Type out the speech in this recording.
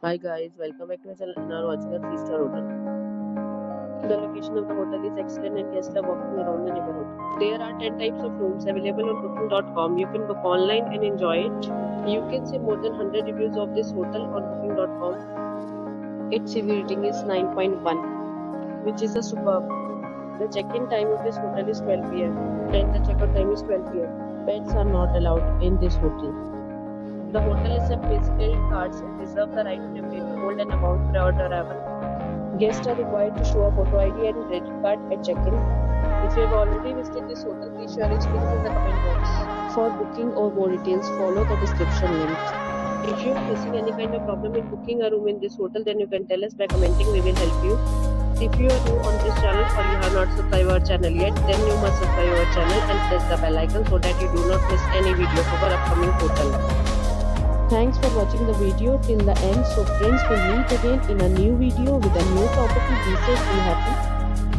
Hi guys, welcome back to my channel and are watching a 3-star hotel. The location of the hotel is excellent and guests are walking around the neighborhood. There are 10 types of rooms available on booking.com. You can book online and enjoy it. You can see more than 100 reviews of this hotel on booking.com. Its review rating is 9.1, which is a superb. The check-in time of this hotel is 12 p.m. and the check-out time is 12 p.m. Pets are not allowed in this hotel. The hotel accepts physical cards and reserves the right to temporarily hold an amount prior to arrival. Guests are required to show a photo ID and credit card at check-in. If you have already visited this hotel, please share its link in the comment box. For booking or more details, follow the description link. If you are facing any kind of problem in booking a room in this hotel, then you can tell us by commenting. We will help you. If you are new on this channel or you have not subscribed our channel yet, then you must subscribe our channel and press the bell icon so that you do not miss any video of our upcoming hotel. Thanks for watching the video till the end. So friends, will meet again in a new video with a new property. Be safe, be happy.